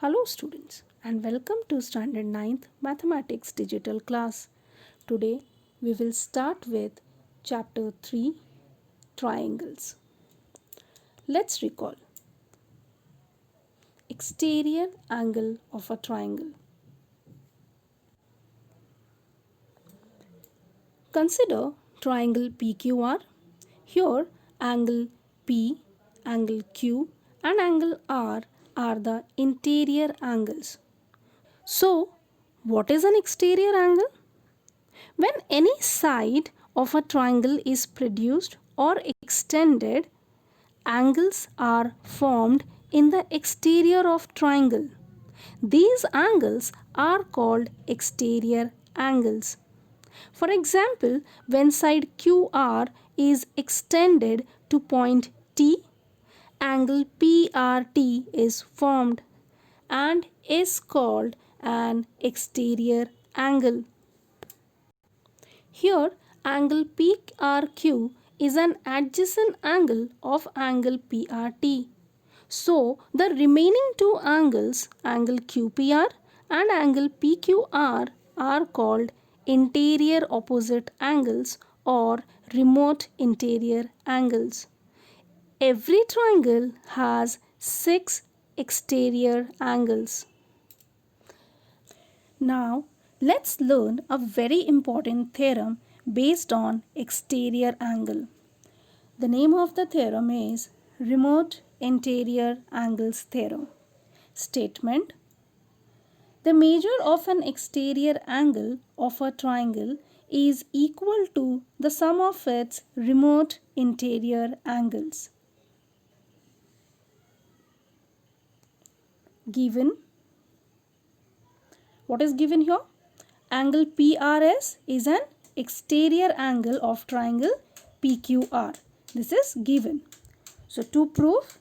Hello students and welcome to Standard 9th Mathematics Digital class. Today we will start with Chapter 3 Triangles. Let's recall exterior angle of a triangle. Consider triangle PQR. Here angle P, angle Q and angle R are the interior angles. So what is an exterior angle? When any side of a triangle is produced or extended, angles are formed in the exterior of triangle. These angles are called exterior angles. For example, when side QR is extended to point T, angle PRT is formed and is called an exterior angle. Here, angle PRQ is an adjacent angle of angle PRT. So, the remaining two angles, angle QPR and angle PQR, are called interior opposite angles or remote interior angles. Every triangle has 6 exterior angles. Now, let's learn a very important theorem based on exterior angle. The name of the theorem is remote interior angles theorem. Statement: the measure of an exterior angle of a triangle is equal to the sum of its remote interior angles. Given, what is given here? Angle PRS is an exterior angle of triangle PQR. This is given. So to prove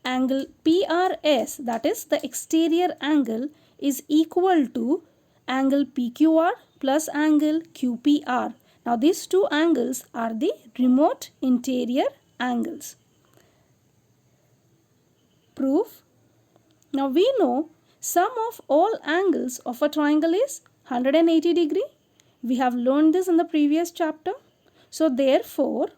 angle PRS, that is the exterior angle, is equal to angle PQR plus angle QPR. Now these two angles are the remote interior angles. Proof. Now we know sum of all angles of a triangle is 180 degree. We have learned this in the previous chapter. So therefore,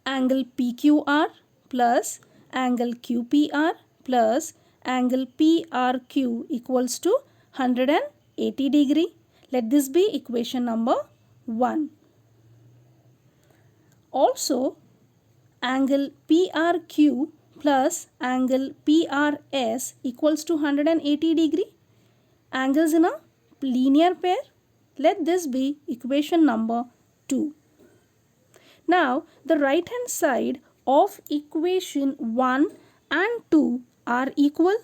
angle PQR plus angle QPR plus angle PRQ equals to 180 degree. Let this be equation number 1. Also, angle PRQ plus angle PRS equals to 180 degree. Angles in a linear pair. Let this be equation number 2. Now, the right hand side of equation 1 and 2 are equal,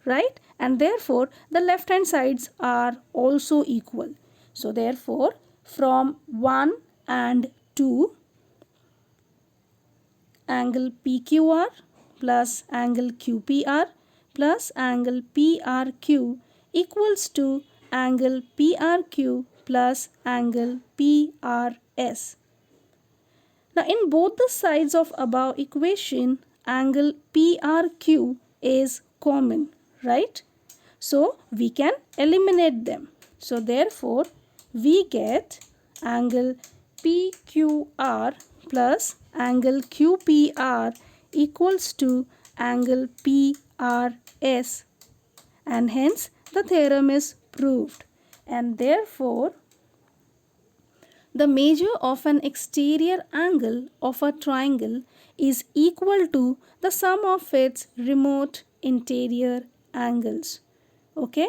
right? And therefore, the left hand sides are also equal. So, therefore, from 1 and 2, angle PQR plus angle QPR plus angle PRQ equals to angle PRQ plus angle PRS. Now, in both the sides of above equation, angle PRQ is common, right? So, we can eliminate them. So, therefore, we get angle PQR plus angle QPR equals to angle PRS. And hence, the theorem is proved. And therefore, the measure of an exterior angle of a triangle is equal to the sum of its remote interior angles. Okay?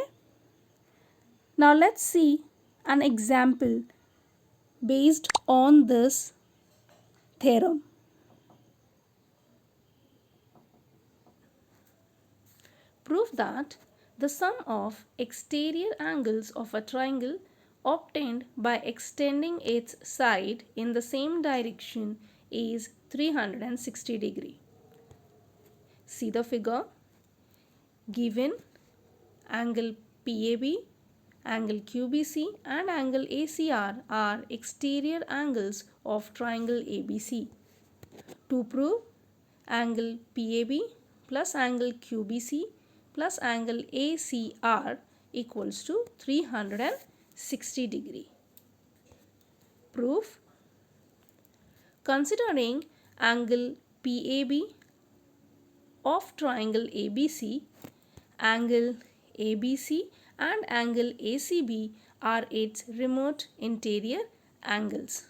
Now let's see an example based on this theorem. Prove that the sum of exterior angles of a triangle obtained by extending its side in the same direction is 360 degree. See the figure. Given angle PAB, angle QBC and angle ACR are exterior angles of triangle ABC. To prove, angle PAB plus angle QBC plus angle ACR equals to 360 degree. Proof: considering angle PAB of triangle ABC, angle ABC and angle ACB are its remote interior angles.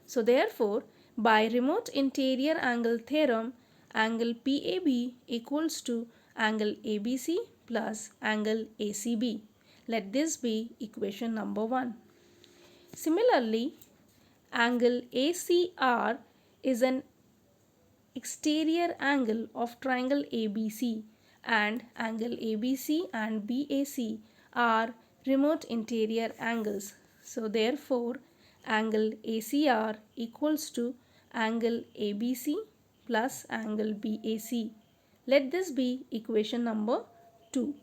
So therefore, by remote interior angle theorem, angle PAB equals to angle ABC plus angle ACB. Let this be equation number 1. Similarly, angle ACR is an exterior angle of triangle ABC, and angle ABC and BAC are remote interior angles. So therefore, angle ACR equals to angle ABC plus angle BAC. Let this be equation number 2.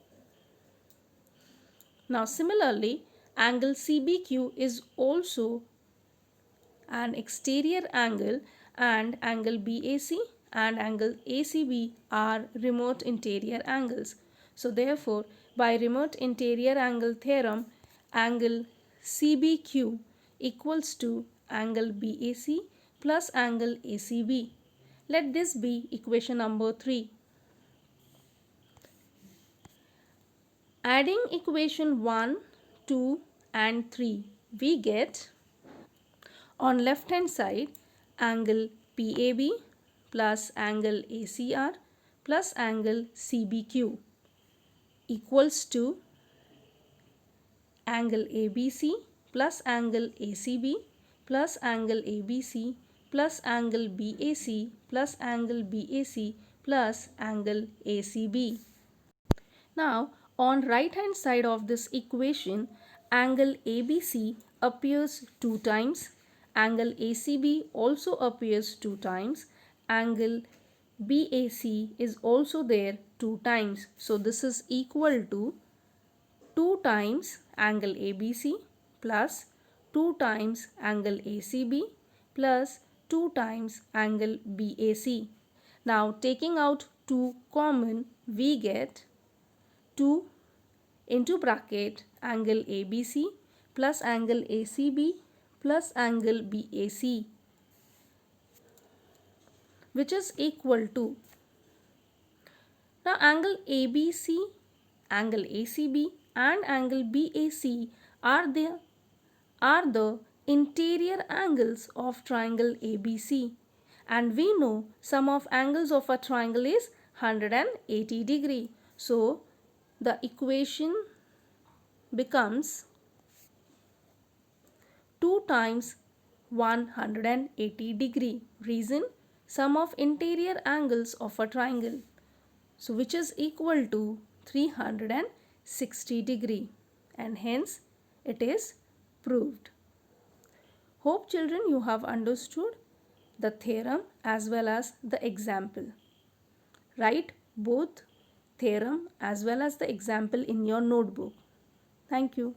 Now similarly, angle CBQ is also an exterior angle, and angle BAC and angle ACB are remote interior angles. So therefore, by remote interior angle theorem, angle CBQ equals to angle BAC plus angle ACB. Let this be equation number 3. Adding equation 1, 2 and 3, we get on left hand side angle PAB plus angle ACR plus angle CBQ equals to angle ABC plus angle ACB plus angle ABC plus angle BAC plus angle BAC plus angle ACB. Now, on right hand side of this equation, angle ABC appears 2 times, angle ACB also appears 2 times, angle BAC is also there 2 times. So, this is equal to 2 times angle ABC plus 2 times angle ACB plus 2 times angle BAC. Now, taking out 2 common, we get 2 into bracket angle ABC plus angle ACB plus angle BAC, which is equal to, now angle ABC, angle ACB and angle BAC are the interior angles of triangle ABC, and we know sum of angles of a triangle is 180 degree. So the equation becomes 2 times 180 degree. Reason: sum of interior angles of a triangle, so which is equal to 360 degree, and hence it is proved. Hope children you have understood the theorem as well as the example. Write both theorem as well as the example in your notebook. Thank you.